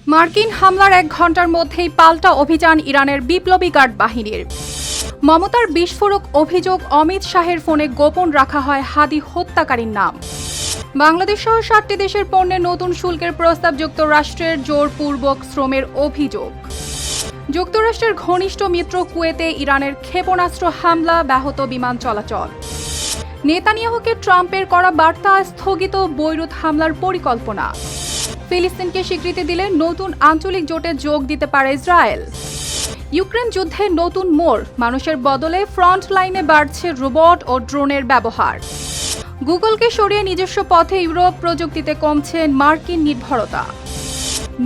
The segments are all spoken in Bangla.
মার্কিন হামলার 1 ঘন্টার মধ্যেই পাল্টা অভিযান ইরানের বিপ্লবী গার্ড বাহিনীর। মমতার বিস্ফোরক অভিযোগ, অমিত শাহের ফোনে গোপন রাখা হয় হাদি হত্যাকারীর নাম। বাংলাদেশ সহ 7টি দেশের পণ্যে নতুন শুল্কের প্রস্তাব, যুক্তরাষ্ট্রের জোরপূর্বক শ্রমের অভিযোগ। যুক্তরাষ্ট্রের ঘনিষ্ঠ মিত্র কুয়েতে ইরানের ক্ষেপণাস্ত্র হামলা, ব্যাহত বিমান চলাচল। নেতানিয়াহুকে ট্রাম্পের করা বার্তা, স্থগিত বৈরুত হামলার পরিকল্পনা। ফিলিস্তিনকে স্বীকৃতি দিলে নতুন আঞ্চলিক জোটে যোগ দিতে পারে ইসরায়েল। ইউক্রেন যুদ্ধে নতুন মোড়, মানুষের বদলে ফ্রন্ট লাইনে বাড়ছে রোবট ও ড্রোনের ব্যবহার। গুগলকে সরিয়ে নিজস্ব পথে ইউরোপ, প্রযুক্তিতে কমছে মার্কিন নির্ভরতা।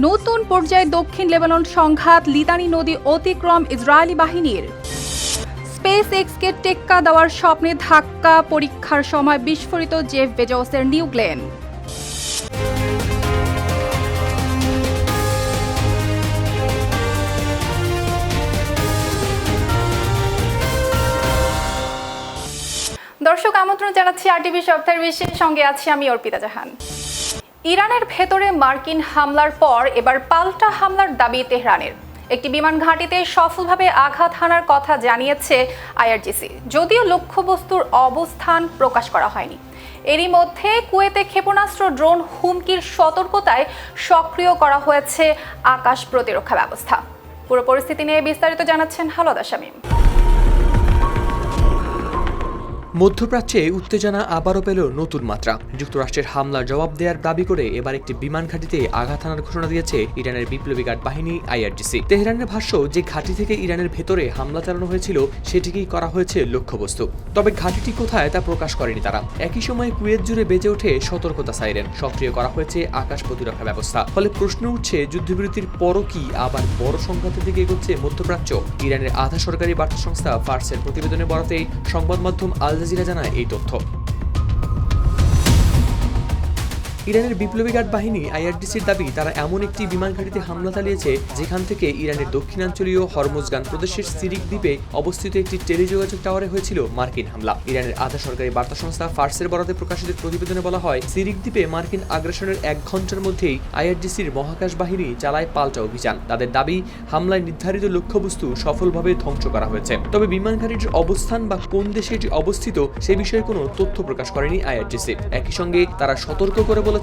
নতুন পর্যায়ে দক্ষিণ লেবানন সংঘাত, লিতানি নদী অতিক্রম ইসরায়েলি বাহিনীর। স্পেস এক্সকে টেক্কা দেওয়ার স্বপ্নে ধাক্কা, পরীক্ষার সময় বিস্ফোরিত জেফ বেজোসের নিউ গ্লেন। দর্শক, আমন্ত্রণ জানাচ্ছি আরটিভি সপ্তাহের বিশেষ, সঙ্গে আছি আমি অর্পিতা জাহান। ইরানের ভেতরে মার্কিন হামলার পর এবার পাল্টা হামলার দাবি তেহরানের। একটি বিমান ঘাঁটিতে সফলভাবে আঘাত হানার কথা জানিয়েছে আইআরজিসি, যদিও লক্ষ্যবস্তুর অবস্থান প্রকাশ করা হয়নি। এরই মধ্যে কুয়েতে ক্ষেপণাস্ত্র, ড্রোন হুমকির সতর্কতায় সক্রিয় করা হয়েছে আকাশ প্রতিরক্ষা ব্যবস্থা। পুরো পরিস্থিতি নিয়ে বিস্তারিত জানাচ্ছেন হালদা শামীম। মধ্যপ্রাচ্যে উত্তেজনা আবারও পেল নতুন মাত্রা। যুক্তরাষ্ট্রের হামলার জবাব দেওয়ার দাবি করে এবার একটি বিমান ঘাঁটিতে আঘাত হানার ঘোষণা দিয়েছে ইরানের বিপ্লবী গার্ড বাহিনী আইআরজিসি। তেহরানের ভাষ্য, যে ঘাঁটি থেকে ইরানের ভেতরে হামলা চালানো হয়েছিল সেটিকেই করা হয়েছে লক্ষ্যবস্তু। তবে ঘাঁটিটি কোথায় তা প্রকাশ করেনি তারা। একই সময় কুয়েত জুড়ে বেজে ওঠে সতর্কতা সাইরেন, সক্রিয় করা হয়েছে আকাশ প্রতিরক্ষা ব্যবস্থা। ফলে প্রশ্ন উঠছে, যুদ্ধবিরতির পরও কি আবার বড় সংঘাতের দিকে এগোচ্ছে মধ্যপ্রাচ্য? ইরানের আধা সরকারি বার্তা সংস্থা ফার্সের প্রতিবেদনে বরাতে সংবাদ মাধ্যম আল জাজিরা জানায় এই তথ্য। ইরানের বিপ্লবী গার্ড বাহিনী আইআরজিসির দাবি, তারা এমন একটি বিমান ঘাঁটিতে হামলা চালিয়েছে যেখান থেকে ইরানের দক্ষিণাঞ্চলীয় হরমুজগান প্রদেশের সিরিক দ্বীপে অবস্থিত একটি টেলিযোগাযোগ টাওয়ারে হয়েছিল মার্কিন হামলা। ইরানের আধা সরকারি বার্তা সংস্থা ফার্সের বরাতে প্রকাশিত প্রতিবেদনে বলা হয়, সিরিক দ্বীপে মার্কিন আগ্রাসনের 1 ঘন্টার মধ্যেই আইআরজিসির মহাকাশ বাহিনী চালায় পাল্টা অভিযান। তাদের দাবি, হামলায় নির্ধারিত লক্ষ্যবস্তু সফলভাবে ধ্বংস করা হয়েছে। তবে বিমান ঘাঁটিটির অবস্থান বা কোন দেশে এটি অবস্থিত সে বিষয়ে কোনো তথ্য প্রকাশ করেনি আইআরজিসি। একই সঙ্গে তারা সতর্ক করে বলেছে,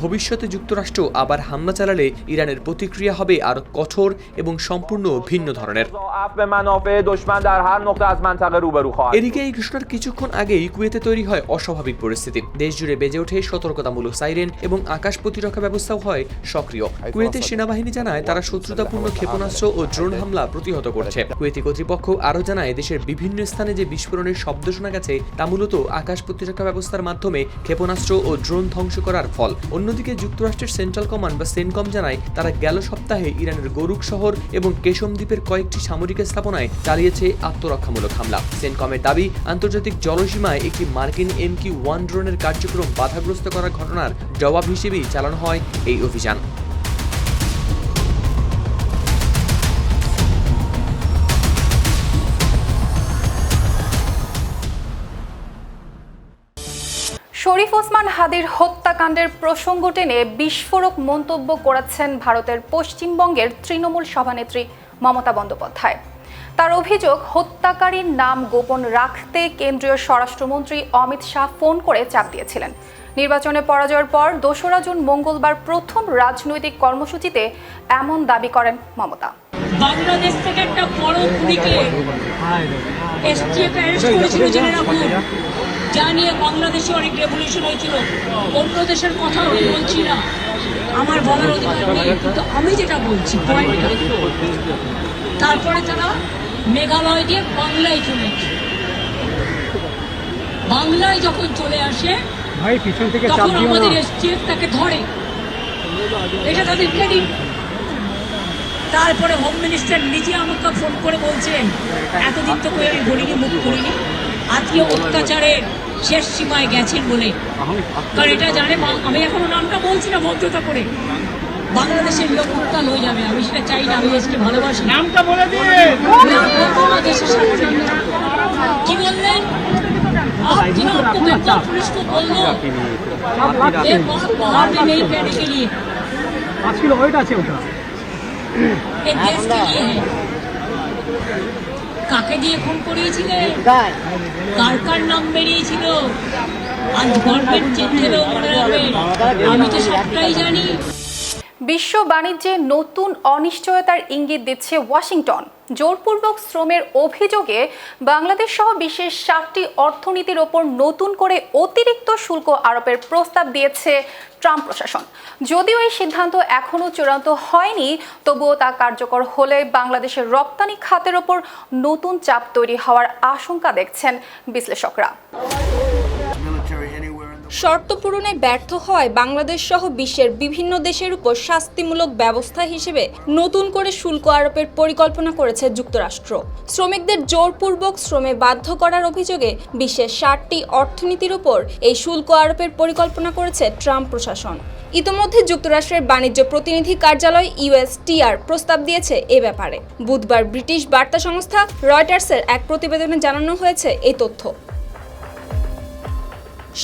ভবিষ্যতে যুক্তরাষ্ট্র আবার হামলা চালালে ইরানের প্রতিক্রিয়া হবে আরো কঠোর এবং সম্পূর্ণ ভিন্ন ধরনের। এদিকে এই ঘোষণার কিছুক্ষণ আগেই কুয়েতে তৈরি হয় অস্বাভাবিক পরিস্থিতি। দেশ জুড়ে বেজে ওঠে সতর্কতামূলক সাইরেন এবং আকাশ প্রতিরক্ষা ব্যবস্থাও হয় সক্রিয়। কুয়েতের সেনাবাহিনী জানায়, তারা শত্রুতাপূর্ণ ক্ষেপণাস্ত্র ও ড্রোন হামলা প্রতিহত করছে। কুয়েতি কর্তৃপক্ষ আরও জানায়, দেশের বিভিন্ন স্থানে যে বিস্ফোরণের শব্দ শোনা গেছে তা মূলত আকাশ প্রতিরক্ষা ব্যবস্থার মাধ্যমে ক্ষেপণাস্ত্র ও ড্রোন ধ্বংস করার ফল। অন্যদিকে যুক্তরাষ্ট্রের সেন্ট্রাল কমান্ড বা সেনকম জানায়, তারা গেল সপ্তাহে ইরানের গরুক শহর এবং কেশম দ্বীপের কয়েকটি সামরিক স্থাপনায় চালিয়েছে আত্মরক্ষামূলক হামলা। সেনকমের দাবি, আন্তর্জাতিক জলসীমায় একটি মার্কিন MQ-1 ড্রোনের কার্যক্রম বাধাগ্রস্ত করার ঘটনার জবাব হিসেবেই চালানো হয় এই অভিযান। শরীফ ওসমান হাদির হত্যাকাণ্ডের প্রসঙ্গ টেনে বিস্ফোরক মন্তব্য করেছেন ভারতের পশ্চিমবঙ্গের তৃণমূল সভানেত্রী মমতা বন্দ্যোপাধ্যায়। তার অভিযোগ, হত্যাকারীর নাম গোপন রাখতে কেন্দ্রীয় স্বরাষ্ট্রমন্ত্রী অমিত শাহ ফোন করে চাপ দিয়েছিলেন। নির্বাচনে পরাজয়ের পর 2রা জুন মঙ্গলবার প্রথম রাজনৈতিক কর্মসূচিতে এমন দাবি করেন মমতা। বাংলাদেশ থেকে একটা বড় কুড়িকে এসটিএফ অ্যারেস্ট করেছিল জেনে রাখুন। যা নিয়ে বাংলাদেশে অনেক রেভলিউশন হয়েছিল। অন্য দেশের কথা আমি বলছি না, আমার বলার অধিকার নেই, কিন্তু আমি যেটা বলছি পয়েন্টটা। তারপরে তারা মেঘালয় দিয়ে বাংলায় চলে আসে। বাংলায় যখন চলে আসে তখন আমাদের এসটিএফ তাকে ধরে, এটা তাদের ক্রেডিট। তারপরে হোম মিনিস্টার নিজে আমাকে ফোন করে বলছেন, এতদিন তো করে আমি বলিনি, মুখ করিনি, আজকে অত্যাচারের শেষ সীমায় গেছেন বলে। কারণ এটা জানে, আমি এখনো নামটা বলছি না ভদ্রতা করে, বাংলাদেশের লোক উত্তাল হয়ে যাবে। আমি সেটা চাই না, আমি দেশকে ভালোবাসি। নামটা বলে দিয়ে দেশের সাথে কি বললেন, পুলিশ তো বললো नहीं पैने के लिए 5 किलो वेट আছে ওটা। ये देश के लिए है। কাকে দিয়ে খুন করিয়েছিলেন, কার কার নাম বেরিয়েছিল, আজ গর্বের চিহ্নেরও মনে রাখবেন। আমি তো সবটাই জানি। বিশ্ব বাণিজ্যে নতুন অনিশ্চয়তার ইঙ্গিত দিচ্ছে ওয়াশিংটন। জোরপূর্বক শ্রমের অভিযোগে বাংলাদেশ সহ বিশ্বের 7টি অর্থনীতির ওপর নতুন করে অতিরিক্ত শুল্ক আরোপের প্রস্তাব দিয়েছে ট্রাম্প প্রশাসন। যদিও এই সিদ্ধান্ত এখনও চূড়ান্ত হয়নি, তবুও তা কার্যকর হলে বাংলাদেশের রপ্তানি খাতের ওপর নতুন চাপ তৈরি হওয়ার আশঙ্কা দেখছেন বিশ্লেষকরা। শর্ত পূরণে ব্যর্থ হওয়ায় বাংলাদেশ সহ বিশ্বের বিভিন্ন দেশের উপর শাস্তিমূলক ব্যবস্থা হিসেবে নতুন করে শুল্ক আরোপের পরিকল্পনা করেছে যুক্তরাষ্ট্র। শ্রমিকদের জোরপূর্বক শ্রমে বাধ্য করার অভিযোগে বিশ্বের 7টি অর্থনীতির উপর এই শুল্ক আরোপের পরিকল্পনা করেছে ট্রাম্প প্রশাসন। ইতোমধ্যে যুক্তরাষ্ট্রের বাণিজ্য প্রতিনিধি কার্যালয় USTR প্রস্তাব দিয়েছে এ ব্যাপারে। বুধবার ব্রিটিশ বার্তা সংস্থা রয়টার্সের এক প্রতিবেদনে জানানো হয়েছে এই তথ্য।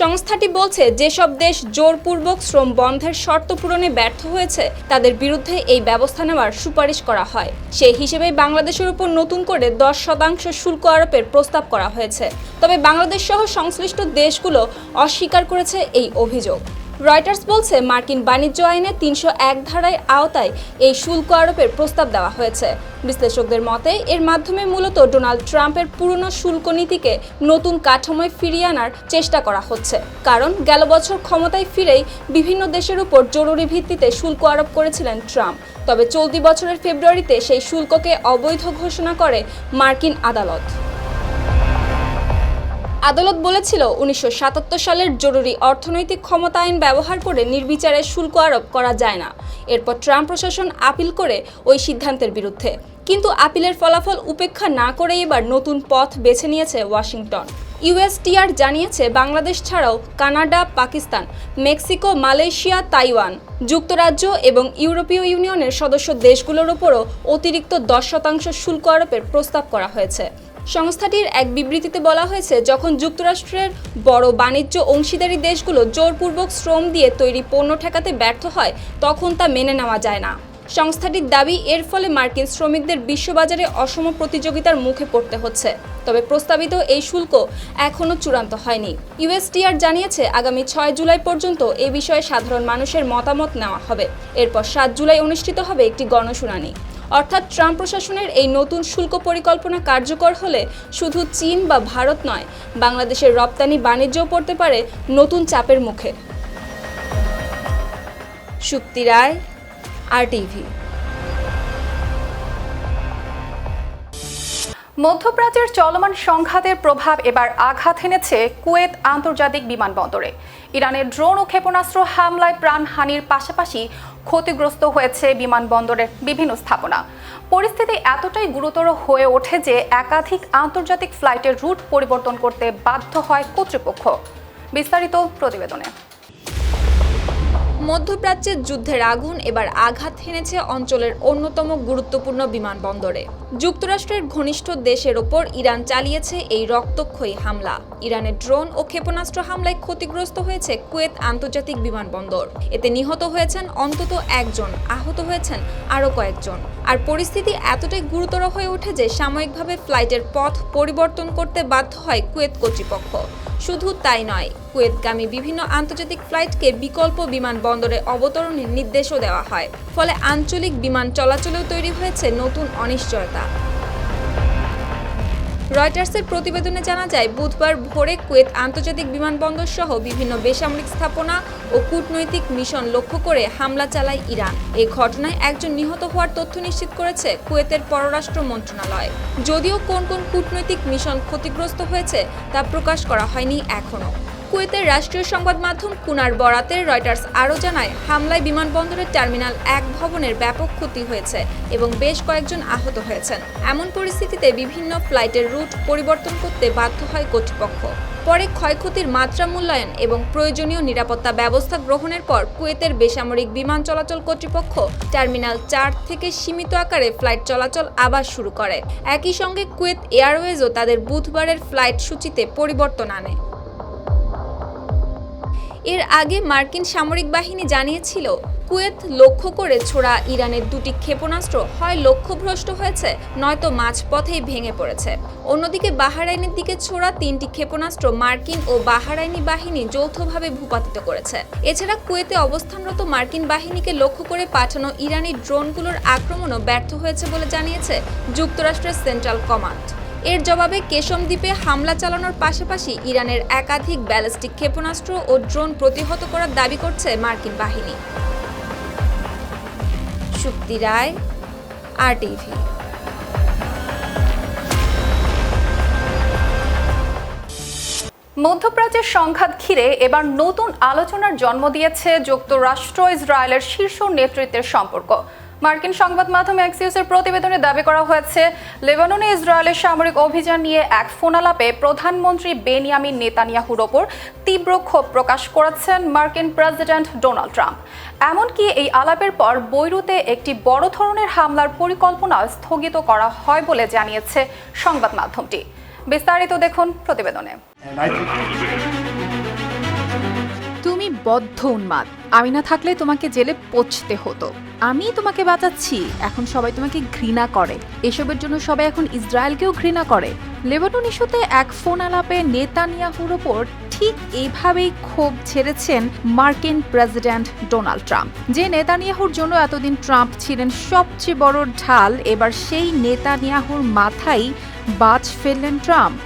সংস্থাটি বলছে, যেসব দেশ জোরপূর্বক শ্রম বন্ধের শর্ত পূরণে ব্যর্থ হয়েছে তাদের বিরুদ্ধে এই ব্যবস্থা নেওয়ার সুপারিশ করা হয়। সেই হিসেবেই বাংলাদেশের উপর নতুন করে 10% শুল্ক আরোপের প্রস্তাব করা হয়েছে। তবে বাংলাদেশ সহ সংশ্লিষ্ট দেশগুলো অস্বীকার করেছে এই অভিযোগ। রয়টার্স বলছে, মার্কিন বাণিজ্য আইনে 301 ধারায় আওতায় এই শুল্ক আরোপের প্রস্তাব দেওয়া হয়েছে। বিশ্লেষকদের মতে এর মাধ্যমে মূলত ডোনাল্ড ট্রাম্পের পুরনো শুল্ক নীতিকে নতুন কাঠামোয় ফিরিয়ে আনার চেষ্টা করা হচ্ছে। কারণ গেল বছর ক্ষমতায় ফিরেই বিভিন্ন দেশের উপর জরুরি ভিত্তিতে শুল্ক আরোপ করেছিলেন ট্রাম্প। তবে চলতি বছরের ফেব্রুয়ারিতে সেই শুল্ককে অবৈধ ঘোষণা করে মার্কিন আদালত। আদালত বলেছিল 1977 সালের জরুরি অর্থনৈতিক ক্ষমতা আইন ব্যবহার করে নির্বিচারে শুল্ক আরোপ করা যায় না। এরপর ট্রাম্প প্রশাসন আপিল করে ওই সিদ্ধান্তের বিরুদ্ধে, কিন্তু আপিলের ফলাফল উপেক্ষা না করে এবার নতুন পথ বেছে নিয়েছে ওয়াশিংটন। USTR জানিয়েছে, বাংলাদেশ ছাড়াও Canada, Pakistan, Mexico, Malaysia, Taiwan, যুক্তরাজ্য এবং ইউরোপীয় ইউনিয়নের সদস্য দেশগুলোর উপরও অতিরিক্ত 10% শুল্ক আরোপের প্রস্তাব করা হয়েছে। সংস্থাটির এক বিবৃতিতে বলা হয়েছে, যখন যুক্তরাষ্ট্রের বড় বাণিজ্য অংশীদারী দেশগুলো জোরপূর্বক শ্রম দিয়ে তৈরি পণ্য ঠেকাতে ব্যর্থ হয়, তখন তা মেনে নেওয়া যায় না। সংস্থাটির দাবি, এর ফলে মার্কিন শ্রমিকদের বিশ্ববাজারে অসম প্রতিযোগিতার মুখে পড়তে হচ্ছে। তবে প্রস্তাবিত এই শুল্ক এখনও চূড়ান্ত হয়নি। USTR জানিয়েছে, আগামী 6 জুলাই পর্যন্ত এ বিষয়ে সাধারণ মানুষের মতামত নেওয়া হবে। এরপর 7 জুলাই অনুষ্ঠিত হবে একটি গণশুনানি। অর্থাৎ ট্রাম্প প্রশাসনের এই নতুন শুল্ক পরিকল্পনা কার্যকর হলে শুধু চীন বা ভারত নয়, বাংলাদেশের রপ্তানি বাণিজ্যও পড়তে পারে নতুন চাপের মুখে। সুপ্তি রায়, RTV। মধ্যপ্রাচ্যের চলমান সংঘাতের প্রভাব এবার আঘাত এনেছে কুয়েত আন্তর্জাতিক বিমানবন্দরে। ইরানের ড্রোন ও ক্ষেপণাস্ত্র হামলায় প্রাণহানির পাশাপাশি ক্ষতিগ্রস্ত হয়েছে বিমানবন্দরের বিভিন্ন স্থাপনা। পরিস্থিতি এতটাই গুরুতর হয়ে ওঠে যে একাধিক আন্তর্জাতিক ফ্লাইটের রুট পরিবর্তন করতে বাধ্য হয় কর্তৃপক্ষ। বিস্তারিত প্রতিবেদনে। মধ্যপ্রাচ্যের যুদ্ধের আগুন এবার আঘাত হেনেছে অঞ্চলের অন্যতম গুরুত্বপূর্ণ বিমানবন্দরে। যুক্তরাষ্ট্রের ঘনিষ্ঠ দেশের ওপর ইরান চালিয়েছে এই রক্তক্ষয়ী হামলা। ইরানের ড্রোন ও ক্ষেপণাস্ত্র হামলায় ক্ষতিগ্রস্ত হয়েছে কুয়েত আন্তর্জাতিক বিমানবন্দর। এতে নিহত হয়েছেন অন্তত 1 জন, আহত হয়েছেন আরও কয়েকজন। আর পরিস্থিতি এতটাই গুরুতর হয়ে ওঠে যে সাময়িকভাবে ফ্লাইটের পথ পরিবর্তন করতে বাধ্য হয় কুয়েত কর্তৃপক্ষ। শুধু তাই নয়, কুয়েতগামী বিভিন্ন আন্তর্জাতিক ফ্লাইটকে বিকল্প বিমানবন্দরে অবতরণের নির্দেশও দেওয়া হয়। ফলে আঞ্চলিক বিমান চলাচলেও তৈরি হয়েছে নতুন অনিশ্চয়তা। রয়টার্সের প্রতিবেদনে জানা যায়, বুধবার ভোরে কুয়েত আন্তর্জাতিক বিমানবন্দর সহ বিভিন্ন বেসামরিক স্থাপনা ও কূটনৈতিক মিশন লক্ষ্য করে হামলা চালায় ইরান। এই ঘটনায় 1 জন নিহত হওয়ার তথ্য নিশ্চিত করেছে কুয়েতের পররাষ্ট্র মন্ত্রণালয়। যদিও কোন কোন কূটনৈতিক মিশন ক্ষতিগ্রস্ত হয়েছে তা প্রকাশ করা হয়নি এখনও। কুয়েতের রাষ্ট্রীয় সংবাদ মাধ্যম কুনার বরাতে রয়টার্স আরও জানায়, হামলায় বিমানবন্দরের টার্মিনাল 1 ভবনের ব্যাপক ক্ষতি হয়েছে এবং বেশ কয়েকজন আহত হয়েছেন। এমন পরিস্থিতিতে বিভিন্ন ফ্লাইটের রুট পরিবর্তন করতে বাধ্য হয় কর্তৃপক্ষ। পরে ক্ষয়ক্ষতির মাত্রা মূল্যায়ন এবং প্রয়োজনীয় নিরাপত্তা ব্যবস্থা গ্রহণের পর কুয়েতের বেসামরিক বিমান চলাচল কর্তৃপক্ষ টার্মিনাল 4 থেকে সীমিত আকারে ফ্লাইট চলাচল আবার শুরু করে। একই সঙ্গে কুয়েত এয়ারওয়েজও তাদের বুধবারের ফ্লাইট সূচিতে পরিবর্তন আনে। এর আগে মার্কিন সামরিক বাহিনী জানিয়েছিল কুয়েত লক্ষ্য করে ছোড়া ইরানের দুটি ক্ষেপণাস্ত্র হয় লক্ষ্যভ্রষ্ট হয়েছে নয়তো মাঝপথেই ভেঙে পড়েছে। অন্যদিকে বাহরাইনের দিকে ছোড়া 3টি ক্ষেপণাস্ত্র মার্কিন ও বাহরাইনি বাহিনী যৌথভাবে ভূপাতিত করেছে। এছাড়া কুয়েতে অবস্থানরত মার্কিন বাহিনীকে লক্ষ্য করে পাঠানো ইরানি ড্রোনগুলোর আক্রমণও ব্যর্থ হয়েছে বলে জানিয়েছে যুক্তরাষ্ট্রের সেন্ট্রাল কমান্ড। এর জবাবে কেশম দ্বীপে হামলা চালানোর পাশাপাশি ইরানের একাধিক ব্যালিস্টিক ক্ষেপণাস্ত্র ও ড্রোন প্রতিহত করার দাবি করছে মার্কিন বাহিনী। শুক্তি রায়, RTV। মধ্যপ্রাচ্যের সংঘাত ঘিরে এবার নতুন আলোচনার জন্ম দিয়েছে যুক্তরাষ্ট্র ইসরায়েলের শীর্ষ নেতৃত্বের সম্পর্ক। মার্কিন সংবাদ মাধ্যম অ্যাক্সিওসের প্রতিবেদনে দাবি করা হয়েছে, লেবাননে ইসরায়েলের সামরিক অভিযান নিয়ে এক ফোনালাপে প্রধানমন্ত্রী বেনিয়ামিন নেতানিয়াহুর ওপর তীব্র ক্ষোভ প্রকাশ করেছেন মার্কিন প্রেসিডেন্ট ডোনাল্ড ট্রাম্প। এমনকি এই আলাপের পর বৈরুতে একটি বড় ধরনের হামলার পরিকল্পনা স্থগিত করা হয় বলে জানিয়েছে সংবাদ মাধ্যমটি। বিস্তারিত দেখুন প্রতিবেদনে। তুমি বদ্ধ উন্মাদ। আমি না থাকলে তোমাকে জেলে পচতে হতো। আমি তোমাকে বাঁচাচ্ছি, এখন সবাই তোমাকে ঘৃণা করে। এসবের জন্য সবাই এখন ইসরায়েলকেও ঘৃণা করে। লেবানন ইস্যুতে এক ফোন আলাপে নেতানিয়াহুর ওপর ঠিক এইভাবেই ক্ষোভ ছেড়েছেন মার্কিন প্রেসিডেন্ট ডোনাল্ড ট্রাম্প। যে নেতানিয়াহুর জন্য এতদিন ট্রাম্প ছিলেন সবচেয়ে বড় ঢাল, এবার সেই নেতানিয়াহুর মাথায় বাজ ফেললেন ট্রাম্প।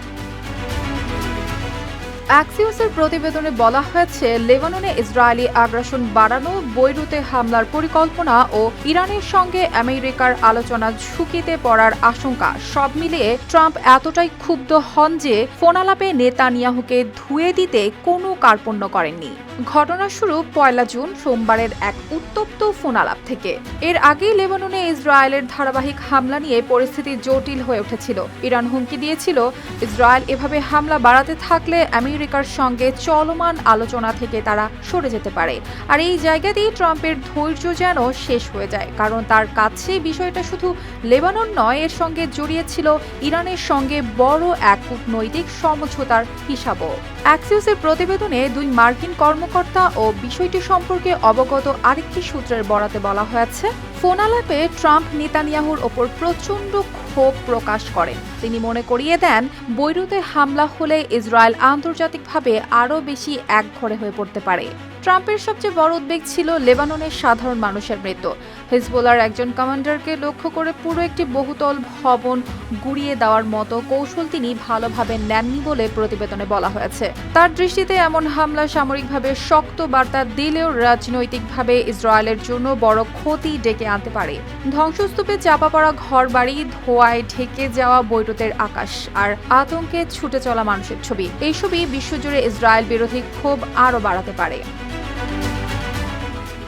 অ্যাক্সিওসের প্রতিবেদনে বলা হয়েছে, লেবাননে ইসরায়েলি আগ্রাসন বাড়ানো, বৈরুতে হামলার পরিকল্পনা ও ইরানের সঙ্গে আমেরিকার আলোচনা ঝুঁকিতে পড়ার আশঙ্কা সব মিলিয়ে ট্রাম্প এতটাই ক্ষুব্ধ হন যে ফোনালাপে নেতানিয়াহুকে ধুয়ে দিতে কোনো কার্পণ্য করেননি। ঘটনা শুরু 1 জুন সোমবারের এক উত্তপ্ত ফোনালাপ থেকে। এর আগেই লেবাননে ইসরায়েলের ধারাবাহিক হামলা নিয়ে পরিস্থিতি জটিল হয়ে উঠেছিল। ইরান হুমকি দিয়েছিল, ইসরায়েল এভাবে হামলা বাড়াতে থাকলে আমেরিকার সঙ্গে চলমান আলোচনা থেকে তারা সরে যেতে পারে। আর এই জায়গাতেই ট্রাম্পের ধৈর্য যেন শেষ হয়ে যায়, কারণ তার কাছে বিষয়টা শুধু লেবানন নয়, এর সঙ্গে জড়িয়েছিল ইরানের সঙ্গে বড় এক কূটনৈতিক সমঝোতার হিসাবও। অ্যাক্সিওসের প্রতিবেদনে 2 মার্কিন কর্মকর্তা ও বিষয়টি সম্পর্কে অবগত আরেকটি সূত্রের বরাতে বলা হয়েছে, ফোনালাপে ট্রাম্প নেতানিয়াহুর ওপর প্রচণ্ড ক্ষোভ প্রকাশ করেন। তিনি মনে করিয়ে দেন, বৈরুতে হামলা হলে ইসরায়েল আন্তর্জাতিকভাবে আরও বেশি একঘরে হয়ে পড়তে পারে। ট্রাম্পের সবচেয়ে বড় উদ্বেগ ছিল লেবাননের সাধারণ মানুষের মৃত্যু। হিজবুল্লাহর একজন কমান্ডারকে লক্ষ্য করে পুরো একটি বহুতল ভবন গুড়িয়ে দেওয়ার মতো কৌশল তিনি ভালোভাবে নেননি বলে প্রতিবেদনে বলা হয়েছে। তার দৃষ্টিতে এমন হামলা সামরিকভাবে শক্ত বার্তা দিলেও রাজনৈতিকভাবে ইসরায়েলের জন্য বড় ক্ষতি ডেকে আনতে পারে। ধ্বংসস্তূপে চাপা পড়া ঘরবাড়ি, ধোঁয়ায় ঢেকে যাওয়া বৈরুতের আকাশ আর আতঙ্কে ছুটে চলা মানুষের ছবি, এইসবই বিশ্বজুড়ে ইসরায়েল বিরোধী ক্ষোভ আরও বাড়াতে পারে।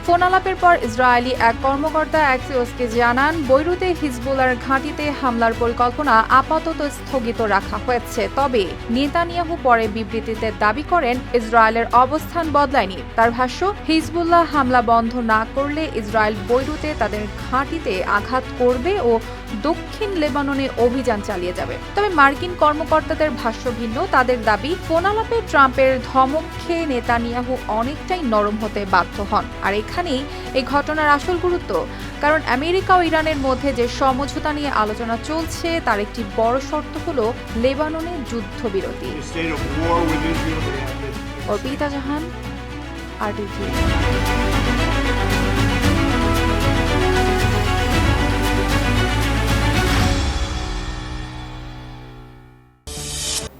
ফোনালাপের পর ইসরায়েলি এক কর্মকর্তা অ্যাক্সিওসকে জানান, বৈরুতে হিজবুল্লাহর ঘাঁটিতে হামলার পরিকল্পনা আপাতত স্থগিত রাখা হয়েছে। তবে নেতানিয়াহু পরে বিবৃতিতে দাবি করেন, ইসরায়েলের অবস্থান বদলায়নি। তার ভাষ্য, হিজবুল্লাহ হামলা বন্ধ না করলে ইসরায়েল বৈরুতে তাদের ঘাঁটিতে আঘাত করবে ও দক্ষিণ লেবাননে অভিযান চালিয়ে যাবে। তবে মার্কিন কর্মকর্তাদের ভাষ্য ভিন্ন। তাদের দাবি, ফোনালাপে ট্রাম্পের ধমক খেয়ে নেতানিয়াহু অনেকটাই নরম হতে বাধ্য হন। আর এখানেই এই ঘটনার আসল গুরুত্ব, কারণ আমেরিকা ও ইরানের মধ্যে যে সমঝোতা নিয়ে আলোচনা চলছে তার একটি বড় শর্ত হলো লেবাননের যুদ্ধবিরতি। অর্পিতা জাহান, RTV।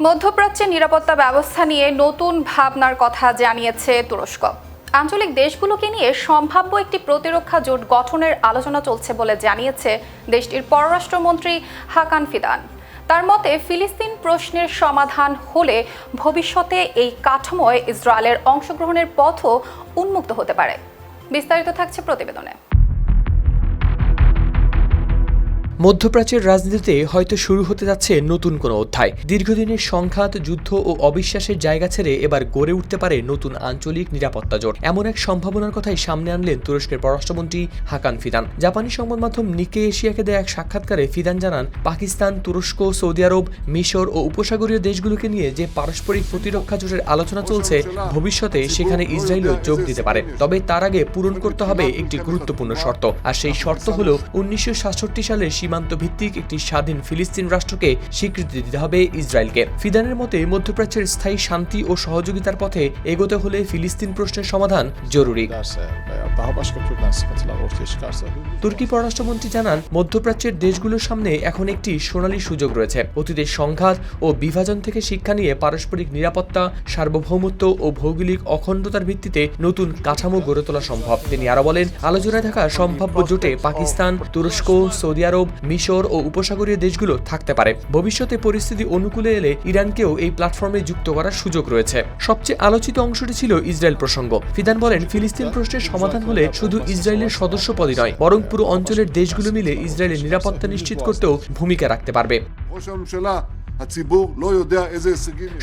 মধ্যপ্রাচ্যের নিরাপত্তা ব্যবস্থা নিয়ে নতুন ভাবনার কথা জানিয়েছে তুরস্ক। আঞ্চলিক দেশগুলোকে নিয়ে সম্ভাব্য একটি প্রতিরক্ষা জোট গঠনের আলোচনা চলছে বলে জানিয়েছে দেশটির পররাষ্ট্রমন্ত্রী হাকান ফিদান। তার মতে, ফিলিস্তিন প্রশ্নের সমাধান হলে ভবিষ্যতে এই কাঠামোয় ইসরায়েলের অংশগ্রহণের পথও উন্মুক্ত হতে পারে। বিস্তারিত থাকছে প্রতিবেদনে। মধ্যপ্রাচ্যের রাজনীতিতে হয়তো শুরু হতে যাচ্ছে নতুন কোনো অধ্যায়। দীর্ঘদিনের সংঘাত, যুদ্ধ ও অবিশ্বাসের জায়গা ছেড়ে এবার গড়ে উঠতে পারে নতুন আঞ্চলিক নিরাপত্তা জোট। এমন এক সম্ভাবনার কথাই সামনে আনলেন তুরস্কের পররাষ্ট্রমন্ত্রী হাকান ফিদান। জাপানি সংবাদ মাধ্যম নিকে এশিয়াকে দেয়া এক সাক্ষাৎকারে ফিদান জানান, পাকিস্তান, তুরস্ক, সৌদি আরব, মিশর ও উপসাগরীয় দেশগুলোকে নিয়ে যে পারস্পরিক প্রতিরক্ষা জোটের আলোচনা চলছে, ভবিষ্যতে সেখানে ইসরায়েলও যোগ দিতে পারে। তবে তার আগে পূরণ করতে হবে একটি গুরুত্বপূর্ণ শর্ত, আর সেই শর্ত হল 1967 সালের সীমান্ত ভিত্তিক একটি স্বাধীন ফিলিস্তিন রাষ্ট্রকে স্বীকৃতি দিতে হবে ইসরায়েলকে। ফিদানের মতে মধ্যপ্রাচ্যের স্থায়ী শান্তি ও সহযোগিতার পথে এগোতে হলে ফিলিস্তিন প্রশ্নের সমাধান জরুরি। তুর্কি পররাষ্ট্রমন্ত্রী জানান, মধ্যপ্রাচ্যের দেশগুলোর সামনে এখন একটি সোনালী সুযোগ রয়েছে। অতীতের সংঘাত ও বিভাজন থেকে শিক্ষা নিয়ে পারস্পরিক নিরাপত্তা, সার্বভৌমত্ব ও ভৌগোলিক অখণ্ডতার ভিত্তিতে নতুন কাঠামো গড়ে তোলা সম্ভব। তিনি আরো বলেন, আলোচনায় থাকা সম্ভাব্য জোটে পাকিস্তান, তুরস্ক, সৌদি আরব, মিশর ও উপসাগরীয় দেশগুলো থাকতে পারে। ভবিষ্যতে পরিস্থিতি অনুকূলে এলে ইরানকেও এই প্ল্যাটফর্মে যুক্ত করার সুযোগ রয়েছে। সবচেয়ে আলোচিত অংশটি ছিল ইসরায়েল প্রসঙ্গ। ফিদান বলেন, ফিলিস্তিন প্রশ্নের সমাধান হলে শুধু ইসরায়েলের সদস্যপদই নয়, বরং পুরো অঞ্চলের দেশগুলো মিলে ইসরায়েলের নিরাপত্তা নিশ্চিত করতেও ভূমিকা রাখতে পারবে।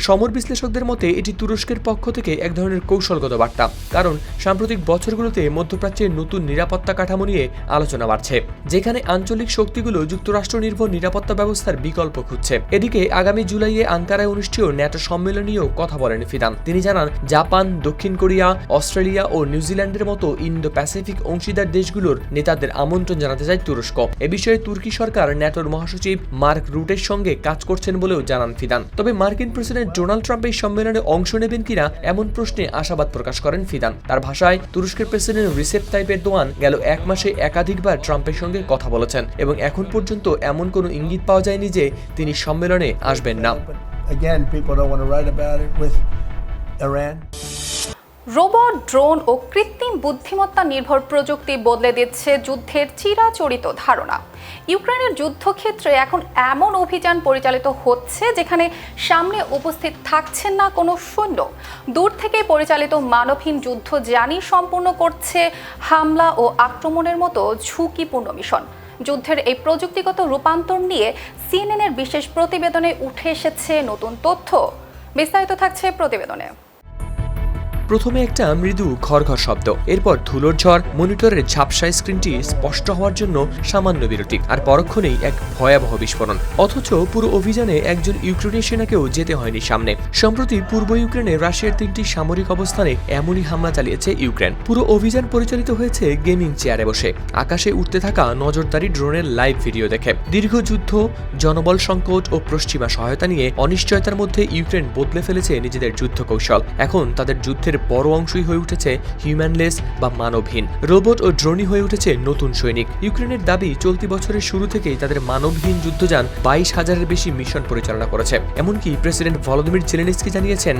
সমর বিশ্লেষকদের মতে এটি তুরস্কের পক্ষ থেকে এক ধরনের কৌশলগত বার্তা, কারণ সাম্প্রতিক বছরগুলোতে মধ্যপ্রাচ্যের নতুন নিরাপত্তা কাঠামো নিয়ে আলোচনা বাড়ছে, যেখানে আঞ্চলিক শক্তিগুলো যুক্তরাষ্ট্র নির্ভর নিরাপত্তা ব্যবস্থার বিকল্প খুঁজছে। এদিকে আগামী জুলাইয়ে আঙ্কারায় অনুষ্ঠেয় ন্যাটো সম্মেলন নিয়েও কথা বলেন ফিদান। তিনি জানান, জাপান, দক্ষিণ কোরিয়া, অস্ট্রেলিয়া ও নিউজিল্যান্ডের মতো ইন্দো প্যাসিফিক অংশীদার দেশগুলোর নেতাদের আমন্ত্রণ জানাতে চায় তুরস্ক। এ বিষয়ে তুর্কি সরকার ন্যাটোর মহাসচিব মার্ক রুটের সঙ্গে কাজ করছেন বলেও জানান ফিদান। তবে মার্কিন প্রেসিডেন্ট ডোনাল্ড ট্রাম্প এই সম্মেলনে অংশ নেবেন কিনা এমন প্রশ্নে আশাবাদ প্রকাশ করেন ফিদান। তার ভাষায়, তুরস্কের প্রেসিডেন্ট রিসেপ তাইপ এরদোয়ান গেল এক মাসে একাধিকবার ট্রাম্পের সঙ্গে কথা বলেছেন এবং এখন পর্যন্ত এমন কোনো ইঙ্গিত পাওয়া যায়নি যে তিনি সম্মেলনে আসবেন না। রোবট, ড্রোন ও কৃত্রিম বুদ্ধিমত্তা নির্ভর প্রযুক্তি বদলে দিচ্ছে যুদ্ধের চিরাচরিত ধারণা। ইউক্রেনের যুদ্ধক্ষেত্রে এখন এমন অভিযান পরিচালিত হচ্ছে যেখানে সামনে উপস্থিত থাকছেন না কোনো সৈন্য। দূর থেকে পরিচালিত মানবহীন যুদ্ধ জানি সম্পূর্ণ করছে হামলা ও আক্রমণের মতো ঝুঁকিপূর্ণ মিশন। যুদ্ধের এই প্রযুক্তিগত রূপান্তর নিয়ে সিএনএনের বিশেষ প্রতিবেদনে উঠে এসেছে নতুন তথ্য। বিস্তারিত থাকছে প্রতিবেদনে। প্রথমে একটা মৃদু ঘরঘর শব্দ, এরপর ধুলোর ঝড়, মনিটরের ঝাপসায় স্ক্রিনটি স্পষ্ট হওয়ার জন্য সামান্য বিরতি, আর পরক্ষণেই এক ভয়াবহ বিস্ফোরণ। অথচ পুরো অভিযানে একজন ইউক্রেনীয় সেনাকেও যেতে হয়নি সামনে। সম্প্রতি পূর্ব ইউক্রেনে রাশিয়ার 3টি সামরিক অবস্থানে এমনই হামলা চালিয়েছে ইউক্রেন। পুরো অভিযান পরিচালিত হয়েছে গেমিং চেয়ারে বসে, আকাশে উঠতে থাকা নজরদারি ড্রোনের লাইভ ভিডিও দেখে। দীর্ঘ যুদ্ধ, জনবল সংকট ও পশ্চিমা সহায়তা নিয়ে অনিশ্চয়তার মধ্যে ইউক্রেন বদলে ফেলেছে নিজেদের যুদ্ধ কৌশল। এখন তাদের যুদ্ধের বড় অংশই হয়ে উঠেছে হিউম্যানলেস বা মানবহীন। রোবট ও ড্রোনই হয়ে উঠেছে নতুন সৈনিক। ইউক্রেনের দাবি, চলতি বছরের শুরু থেকেই তাদের মানবহীন যুদ্ধযান 22,000-এর বেশি মিশন পরিচালনা করেছে। এমনকি প্রেসিডেন্ট ভলোদিমির জেলেনস্কি জানিয়েছেন,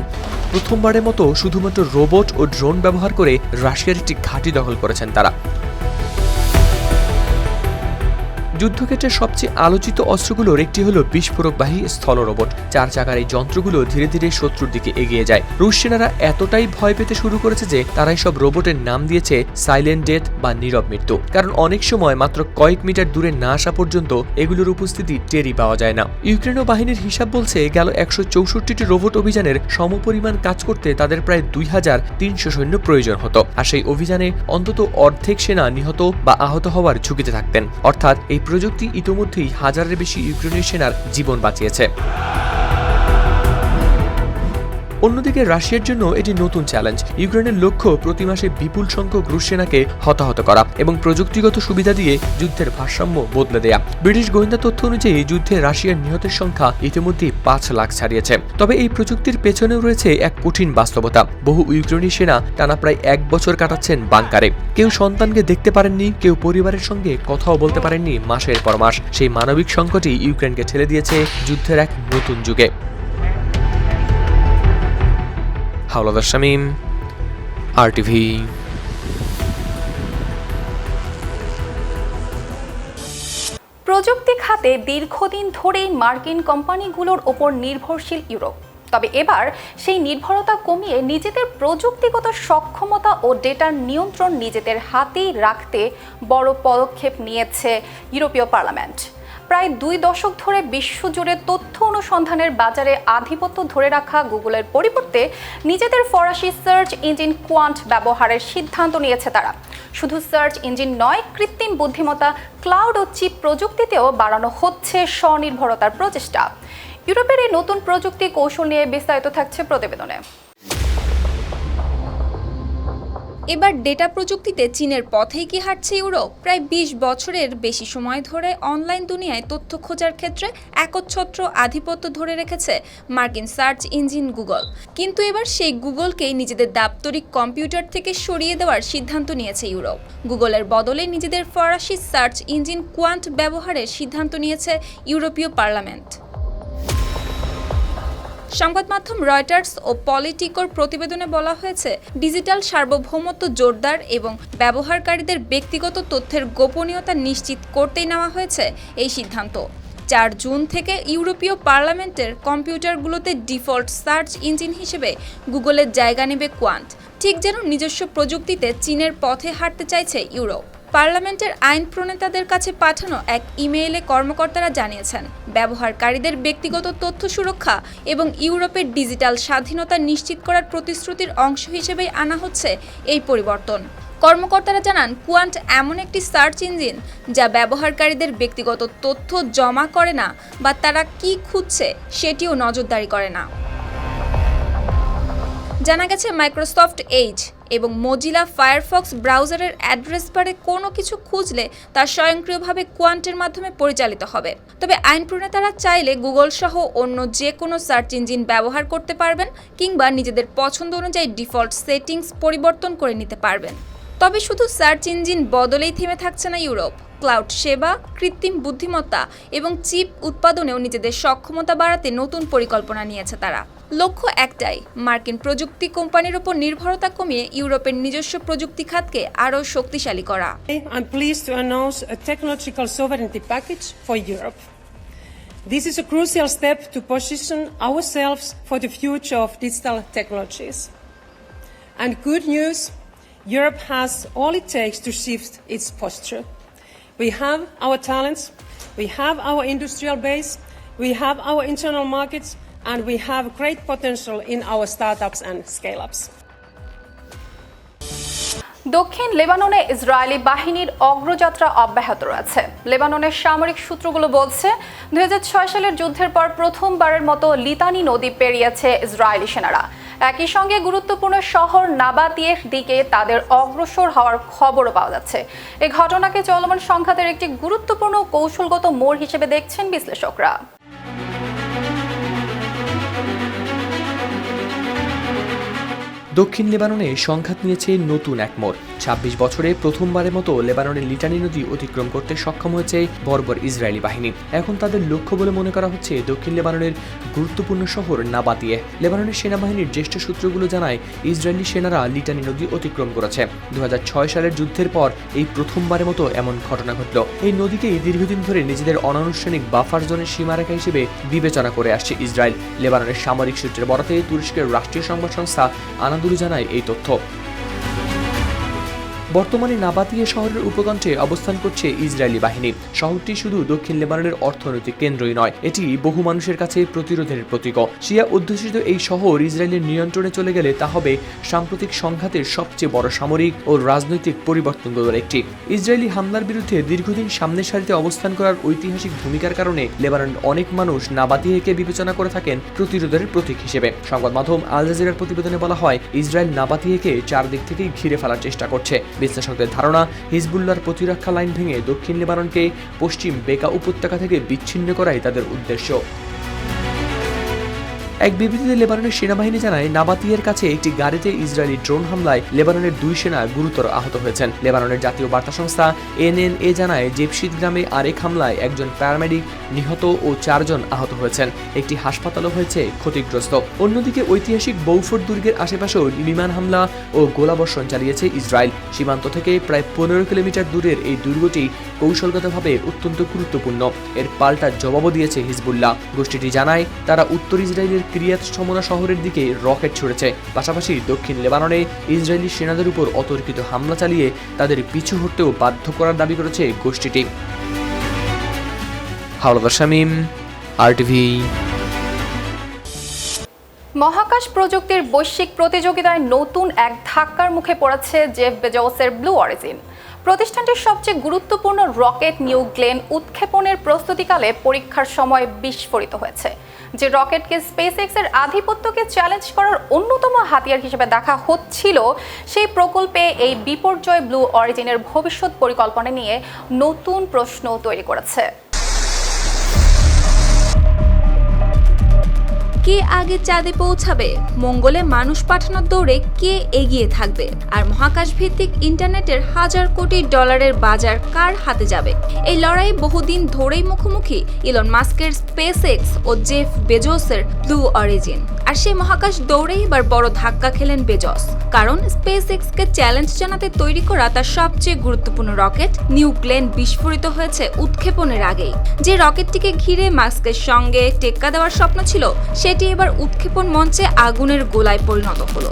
প্রথমবারের মতো শুধুমাত্র রোবট ও ড্রোন ব্যবহার করে রাশিয়ার একটি ঘাঁটি দখল করেছেন তারা। যুদ্ধক্ষেত্রের সবচেয়ে আলোচিত অস্ত্রগুলোর একটি হলো বিস্ফোরকবাহী স্থল রোবট। 4 চাকার এই যন্ত্রগুলো ধীরে ধীরে শত্রুর দিকে এগিয়ে যায়। রুশ সেনারা এতটাই ভয় পেতে শুরু করেছে যে তারা সব রোবটের নাম দিয়েছে সাইলেন্ট ডেথ বা নীরব মৃত্যু, কারণ অনেক সময় মাত্র কয়েক মিটার দূরে না আসা পর্যন্ত এগুলোর উপস্থিতি টেরই পাওয়া যায় না। ইউক্রেনীয় বাহিনীর হিসাব বলছে, গেল 164টি রোবট অভিযানের সমপরিমাণ কাজ করতে তাদের প্রায় 2,300 সৈন্য প্রয়োজন হতো, আর সেই অভিযানে অন্তত অর্ধেক সেনা নিহত বা আহত হওয়ার ঝুঁকিতে থাকতেন। অর্থাৎ এই প্রযুক্তি ইতোমধ্যেই হাজারের বেশি ইউক্রেনীয় সেনার জীবন বাঁচিয়েছে। অন্যদিকে রাশিয়ার জন্য এটি নতুন চ্যালেঞ্জ। ইউক্রেনের লক্ষ্য প্রতি মাসে বিপুল সংখ্যক রুশ সেনাকে হতাহত করা এবং প্রযুক্তিগত সুবিধা দিয়ে যুদ্ধের ভারসাম্য বদলে দেয়া। ব্রিটিশ গোয়েন্দা তথ্য অনুযায়ী যুদ্ধে রাশিয়ার নিহতের সংখ্যা ইতিমধ্যেই 5 লাখ ছাড়িয়েছে। তবে এই প্রযুক্তির পেছনেও রয়েছে এক কঠিন বাস্তবতা। বহু ইউক্রেনীয় সেনা টানা প্রায় 1 বছর কাটাচ্ছেন বাংকারে। কেউ সন্তানকে দেখতে পারেননি, কেউ পরিবারের সঙ্গে কথাও বলতে পারেননি মাসের পর মাস। সেই মানবিক সংকটই ইউক্রেনকে ঠেলে দিয়েছে যুদ্ধের এক নতুন যুগে। হাওলাদার শামীম, RTV। প্রযুক্তি খাতে দীর্ঘদিন ধরেই মার্কিন কোম্পানিগুলোর ওপর নির্ভরশীল ইউরোপ। তবে এবার সেই নির্ভরতা কমিয়ে নিজেদের প্রযুক্তিগত সক্ষমতা ও ডেটার নিয়ন্ত্রণ নিজেদের হাতেই রাখতে বড় পদক্ষেপ নিয়েছে ইউরোপীয় পার্লামেন্ট। প্রায় 2 দশক ধরে বিশ্বজুড়ে তথ্য অনুসন্ধানের বাজারে আধিপত্য ধরে রাখা গুগলের পরিবর্তে নিজেদের ফরাসি সার্চ ইঞ্জিন কোয়ান্ট ব্যবহারের সিদ্ধান্ত নিয়েছে তারা। শুধু সার্চ ইঞ্জিন নয়, কৃত্রিম বুদ্ধিমত্তা, ক্লাউড ও চিপ প্রযুক্তিতেও বাড়ানো হচ্ছে স্বনির্ভরতার প্রচেষ্টা। ইউরোপের এই নতুন প্রযুক্তি কৌশল নিয়ে বিস্তারিত থাকছে প্রতিবেদনে। এবার ডেটা প্রযুক্তিতে চীনের পথেই কি হাঁটছে ইউরোপ? প্রায় 20 বছরের বেশি সময় ধরে অনলাইন দুনিয়ায় তথ্য খোঁজার ক্ষেত্রে একচ্ছত্র আধিপত্য ধরে রেখেছে মার্কিন সার্চ ইঞ্জিন গুগল। কিন্তু এবার সেই গুগলকেই নিজেদের দাপ্তরিক কম্পিউটার থেকে সরিয়ে দেওয়ার সিদ্ধান্ত নিয়েছে ইউরোপ। গুগলের বদলে নিজেদের ফরাসি সার্চ ইঞ্জিন কোয়ান্ট ব্যবহারের সিদ্ধান্ত নিয়েছে ইউরোপীয় পার্লামেন্ট। সংবাদ মাধ্যম রয়টার্স ও পলিটিকোর প্রতিবেদনে বলা হয়েছে, ডিজিটাল সার্বভৌমত্ব জোরদার এবং ব্যবহারকারীদের ব্যক্তিগত তথ্যের গোপনীয়তা নিশ্চিত করতেই নেওয়া হয়েছে এই সিদ্ধান্ত। 4 জুন থেকে ইউরোপীয় পার্লামেন্টের কম্পিউটারগুলোতে ডিফল্ট সার্চ ইঞ্জিন হিসেবে গুগলের জায়গা নেবে কোয়ান্ট। ঠিক যেন নিজস্ব প্রযুক্তিতে চীনের পথে হাঁটতে চাইছে ইউরোপ। পার্লামেন্টের আইন প্রণেতাদের কাছে পাঠানো এক ইমেইলে কর্মকর্তারা জানিয়েছেন, ব্যবহারকারীদের ব্যক্তিগত তথ্য সুরক্ষা এবং ইউরোপের ডিজিটাল স্বাধীনতা নিশ্চিত করার প্রতিশ্রুতির অংশ হিসেবেই আনা হচ্ছে এই পরিবর্তন। কর্মকর্তারা জানান, কোয়ান্ট এমন একটি সার্চ ইঞ্জিন যা ব্যবহারকারীদের ব্যক্তিগত তথ্য জমা করে না বা তারা কি খুঁজছে সেটিও নজরদারি করে না। জানা গেছে, মাইক্রোসফট এজ এবং মোজিলা ফায়ারফক্স ব্রাউজারের অ্যাড্রেস বারে কোনো কিছু খুঁজলে তা স্বয়ংক্রিয়ভাবে কোয়ান্টের মাধ্যমে পরিচালিত হবে। তবে আইন প্রণেতারা চাইলে গুগল সহ অন্য যে কোনো সার্চ ইঞ্জিন ব্যবহার করতে পারবেন কিংবা নিজেদের পছন্দ অনুযায়ী ডিফল্ট সেটিংস পরিবর্তন করে নিতে পারবেন। তবে শুধু সার্চ ইঞ্জিন বদলেই থেমে থাকছে না ইউরোপ। ক্লাউড সেবা, কৃত্রিম বুদ্ধিমত্তা এবং চিপ উৎপাদনেও নিজেদের সক্ষমতা বাড়াতে নতুন পরিকল্পনা নিয়েছে তারা। লক্ষ্য একটাই, মার্কিন প্রযুক্তি কোম্পানির উপর নির্ভরতা কমিয়ে ইউরোপের নিজস্ব প্রযুক্তি খাতকে আরও শক্তিশালী করা। I'm pleased to announce a technological sovereignty package for Europe. This is a crucial step to position ourselves for the future of digital technologies. And good news, Europe has all it takes to shift its posture. We have our talents, we have our industrial base, we have our internal markets, and we have great potential in our startups and scale-ups. দক্ষিণ লেবাননে ইসরায়েলি বাহিনীর অগ্রযাত্রা অব্যাহত রয়েছে। লেবাননের সামরিক সূত্রগুলো বলছে, 2006 সালের যুদ্ধের পর প্রথমবারের মতো লিতানি নদী পেরিয়েছে ইসরায়েলি সেনারা। একই সঙ্গে গুরুত্বপূর্ণ শহর নাবাতিয়ের দিকে তাদের অগ্রসর হওয়ার খবরও পাওয়া যাচ্ছে। এই ঘটনাকে চলমান সংঘাতের একটি গুরুত্বপূর্ণ কৌশলগত মোড় হিসেবে দেখছেন বিশ্লেষকরা। দক্ষিণ লেবাননে সংঘাত নিয়েছে নতুন এক মোড়। 26 বছরে প্রথমবারের মতো লেবাননের লিটানি নদী অতিক্রম করতে সক্ষম হয়েছে বর্বর ইসরায়েলি বাহিনী। এখন তাদের লক্ষ্য বলে মনে করা হচ্ছে দক্ষিণ লেবাননের গুরুত্বপূর্ণ শহর নাবাতিয়ে। লেবাননের সেনাবাহিনীর জ্যেষ্ঠ সূত্রগুলো জানায়, ইসরায়েলি সেনারা লিটানি নদী অতিক্রম করেছে। 2006 সালের যুদ্ধের পর এই প্রথমবারের মতো এমন ঘটনা ঘটল। এই নদীকেই দীর্ঘদিন ধরে নিজেদের অনানুষ্ঠানিক বাফার জোনের সীমারেখা হিসেবে বিবেচনা করে আসছে ইসরায়েল। লেবাননের সামরিক সূত্রের বরাতে তুরস্কের রাষ্ট্রীয় সংবাদ সংস্থা আনাদুলু জানায় এই তথ্য। বর্তমানে নাবাতিয়ে শহরের উপকণ্ঠে অবস্থান করছে ইসরায়েলি বাহিনী। শহরটি শুধু দক্ষিণ লেবাননের অর্থনৈতিক কেন্দ্রই নয়, এটি বহু মানুষের কাছে প্রতিরোধের প্রতীক। শিয়া অধ্যুষিত এই শহর ইসরায়েলের নিয়ন্ত্রণে চলে গেলে তা হবে সাম্প্রতিক সংঘাতের সবচেয়ে বড় সামরিক ও রাজনৈতিক পরিবর্তনগুলোর একটি। ইসরায়েলি হামলার বিরুদ্ধে দীর্ঘদিন সামনের সারিতে অবস্থান করার ঐতিহাসিক ভূমিকার কারণে লেবাননের অনেক মানুষ নাবাতিয়েকে বিবেচনা করে থাকেন প্রতিরোধের প্রতীক হিসেবে। সংবাদ মাধ্যম আল জাজিরার প্রতিবেদনে বলা হয়, ইসরায়েল নাবাতিয়েকে চারদিক থেকেই ঘিরে ফেলার চেষ্টা করছে। বিশ্লেষকদের ধারণা, হিজবুল্লাহর প্রতিরক্ষা লাইন ভেঙে দক্ষিণ লেবাননকে পশ্চিম বেকা উপত্যকা থেকে বিচ্ছিন্ন করাই তাদের উদ্দেশ্য। এক বিবৃতিতে লেবাননের সেনাবাহিনী জানায়, নাবাতিয়ের কাছে একটি গাড়িতে ইসরায়েলি ড্রোন হামলায় লেবাননের 2 সেনা গুরুতর আহত হয়েছেন। লেবাননের জাতীয় বার্তা সংস্থা এনএনএ জানায়, জেপশিদ গ্রামে আরেক হামলায় একজন প্যারামেডিক নিহত ও 4 জন আহত হয়েছেন। একটি হাসপাতালও হয়েছে ক্ষতিগ্রস্ত। অন্যদিকে ঐতিহাসিক বৌফোর দুর্গের আশেপাশেও বিমান হামলা ও গোলাবর্ষণ চালিয়েছে ইসরায়েল। সীমান্ত থেকে প্রায় 15 কিলোমিটার দূরের এই দুর্গটি কৌশলগতভাবে অত্যন্ত গুরুত্বপূর্ণ। এর পাল্টা জবাবও দিয়েছে হিজবুল্লাহ। গোষ্ঠীটি জানায়, তারা উত্তর ইসরায়েলের কিরিয়াত শমোনা শহরের দিকে রকেট ছুড়েছে। পাশাপাশি দক্ষিণ লেবাননে ইসরায়েলি সেনাদের উপর অতর্কিত হামলা চালিয়ে তাদের পিছু হটতেও বাধ্য করার দাবি করেছে গোষ্ঠীটি। হাওলাদার শামীম, RTV। মহাকাশ প্রযুক্তির বৈশ্বিক প্রতিযোগিতায় নতুন এক ধাক্কার মুখে পড়েছে জেফ বেজোসের ব্লু অরিজিন। প্রতিষ্ঠানটির সবচেয়ে গুরুত্বপূর্ণ রকেট নিউ গ্লেন উৎক্ষেপণের প্রস্তুতিকালে পরীক্ষার সময় বিস্ফোরিত হয়েছে। যে রকেটকে স্পেসএক্স এর আধিপত্যকে চ্যালেঞ্জ করার অন্যতম হাতিয়ার হিসেবে দেখা হচ্ছিল, সেই প্রকল্পে এই বিপর্যয় ব্লু অরিজিনের ভবিষ্যৎ পরিকল্পনা নিয়ে নতুন প্রশ্ন তৈরি করেছে। কে আগে চাঁদে পৌঁছাবে, মঙ্গলে মানুষ পাঠানোর দৌড়ে কে এগিয়ে থাকবে, আর মহাকাশ ভিত্তিক ইন্টারনেটের হাজার কোটি ডলারের বাজার কার হাতে যাবে, এই লড়াই বহুদিন ধরেই মুখোমুখি ইলন মাস্কের স্পেসএক্স ও জেফ বেজোসের ব্লু অরিজিন। আর সেই মহাকাশ দৌড়ে এবার বড় ধাক্কা খেলেন বেজোস, কারণ স্পেসএক্সকে চ্যালেঞ্জ জানাতে তৈরি করা তার সবচেয়ে গুরুত্বপূর্ণ রকেট নিউ গ্লেন বিস্ফোরিত হয়েছে উৎক্ষেপণের আগেই। যে রকেটটিকে ঘিরে মাস্কের সঙ্গে টেক্কা দেওয়ার স্বপ্ন ছিল, সেটি এবার উৎক্ষেপণ মঞ্চে আগুনের গোলায় পরিণত হলো।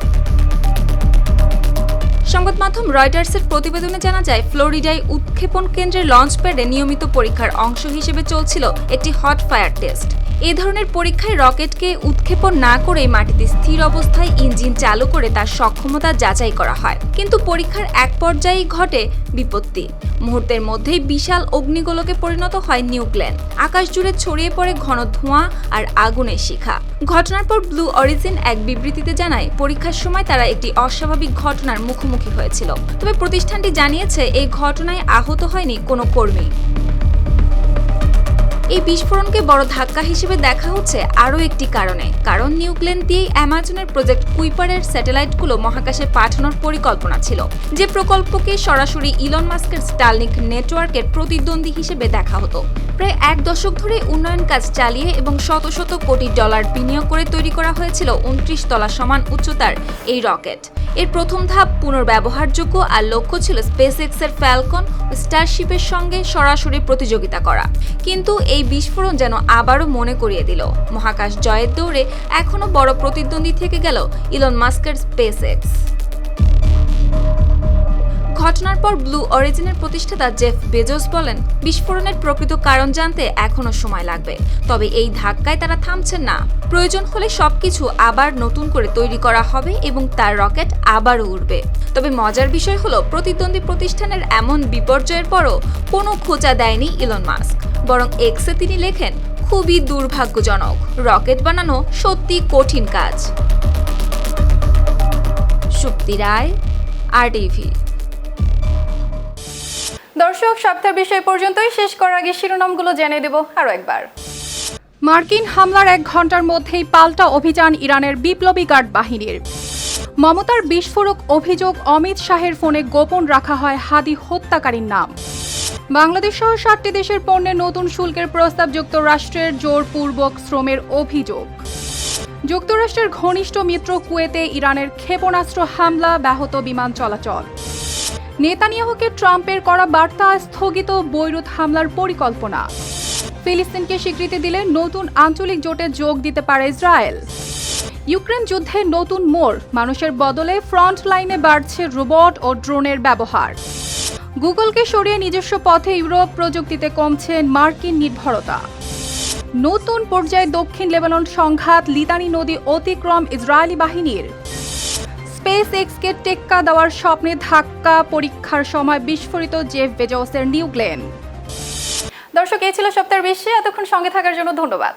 সংবাদ মাধ্যম রয়টার্সের প্রতিবেদনে জানা যায়, ফ্লোরিডায় উৎক্ষেপণ কেন্দ্রের লঞ্চ প্যাডে নিয়মিত পরীক্ষার অংশ হিসেবে চলছিল একটি হট ফায়ার টেস্ট। এই ধরনের পরীক্ষায় রকেটকে উৎক্ষেপণ না করে মাটিতে স্থির অবস্থায় ইঞ্জিন চালু করে তার সক্ষমতা যাচাই করা হয়। কিন্তু পরীক্ষার এক পর্যায়েই ঘটে বিপত্তি। মুহূর্তের মধ্যেই বিশাল অগ্নিগোলকে পরিণত হয় নিউ গ্লেন। আকাশ জুড়ে ছড়িয়ে পড়ে ঘন ধোঁয়া আর আগুনের শিখা। ঘটনার পর ব্লু অরিজিন এক বিবৃতিতে জানায়, পরীক্ষার সময় তারা একটি অস্বাভাবিক ঘটনার মুখোমুখি হয়েছিল। তবে প্রতিষ্ঠানটি জানিয়েছে এই ঘটনায় আহত হয়নি কোনো কর্মী। এই বিস্ফোরণকে বড় ধাক্কা হিসেবে দেখা হচ্ছে আরও একটি কারণে, কারণ নিউ গ্লেন দিয়ে অ্যামাজনের প্রজেক্ট কুইপারের স্যাটেলাইটগুলো মহাকাশে পাঠানোর পরিকল্পনা ছিল, যে প্রকল্পকে সরাসরি ইলন মাস্কের স্টারলিংক নেটওয়ার্কের প্রতিদ্বন্দ্বী হিসেবে দেখা হতো। প্রায় এক দশক ধরে উন্নয়ন কাজ চালিয়ে এবং শত শত কোটি ডলার বিনিয়োগ করে তৈরি করা হয়েছিল 29 তলা সমান উচ্চতার এই রকেট। এর প্রথম ধাপ পুনর্ব্যবহারযোগ্য, আর লক্ষ্য ছিল স্পেসএক্সের ফ্যালকন ও স্টারশিপের সঙ্গে সরাসরি প্রতিযোগিতা করা। কিন্তু এই বিস্ফোরণ যেন আবারও মনে করিয়ে দিল, মহাকাশ জয়ের দৌড়ে এখনো বড় প্রতিদ্বন্দ্বী থেকে গেল ইলন মাস্কের স্পেসএক্স। ঘটনার পর ব্লু অরিজিনের প্রতিষ্ঠাতা জেফ বেজোস বলেন, বিস্ফোরণের প্রকৃত কারণ জানতে এখনো সময় লাগবে। তবে এই ধাক্কায় তারা থামছেন না। প্রয়োজন হলে সবকিছু আবার নতুন করে তৈরি করা হবে এবং তার রকেট আবারও উড়বে। তবে মজার বিষয় হলো, প্রতিদ্বন্দ্বী প্রতিষ্ঠানের এমন বিপর্যয়ের পরও কোনো খোঁচা দেয়নি ইলন মাস্ক। বরং এক্সে তিনি লেখেন, খুবই দুর্ভাগ্যজনক, রকেট বানানো সত্যি কঠিন কাজ। সুপ্তি রায়, RTV। দর্শক, সপ্তাহের বিষয় পর্যন্তই। শেষ করার আগে শিরোনামগুলো জেনে দেব আরও একবার। মার্কিন হামলার 1 ঘন্টার মধ্যেই পাল্টা অভিযান ইরানের বিপ্লবী গার্ড বাহিনীর। মমতার বিস্ফোরক অভিযোগ, অমিত শাহের ফোনে গোপন রাখা হয় হাদি হত্যাকারীর নাম। বাংলাদেশ সহ 7টি দেশের পণ্যে নতুন শুল্কের প্রস্তাব, যুক্তরাষ্ট্রের জোরপূর্বক শ্রমের অভিযোগ। যুক্তরাষ্ট্রের ঘনিষ্ঠ মিত্র কুয়েতে ইরানের ক্ষেপণাস্ত্র হামলা, ব্যাহত বিমান চলাচল। নেতানিয়াহুকে ট্রাম্পের করা বার্তা, স্থগিত বৈরুত হামলার পরিকল্পনা। ফিলিস্তিনকে স্বীকৃতি দিলে নতুন আঞ্চলিক জোটে যোগ দিতে পারে ইসরায়েল। ইউক্রেন যুদ্ধে নতুন মোড়, মানুষের বদলে ফ্রন্ট লাইনে বাড়ছে রোবট ও ড্রোনের ব্যবহার। গুগলকে সরিয়ে নিজস্ব পথে ইউরোপ, প্রযুক্তিতে কমছে মার্কিন নির্ভরতা। নতুন পর্যায়ে দক্ষিণ লেবানন সংঘাত, লিতানি নদী অতিক্রম ইসরায়েলি বাহিনীর। স্পেসএক্সকে টেক্কা দেওয়ার স্বপ্নে ধাক্কা, পরীক্ষার সময় বিস্ফোরিত জেফ বেজোসের নিউ গ্লেন। দর্শক, এই ছিল সপ্তাহের বেশি। এতক্ষণ সঙ্গে থাকার জন্য ধন্যবাদ।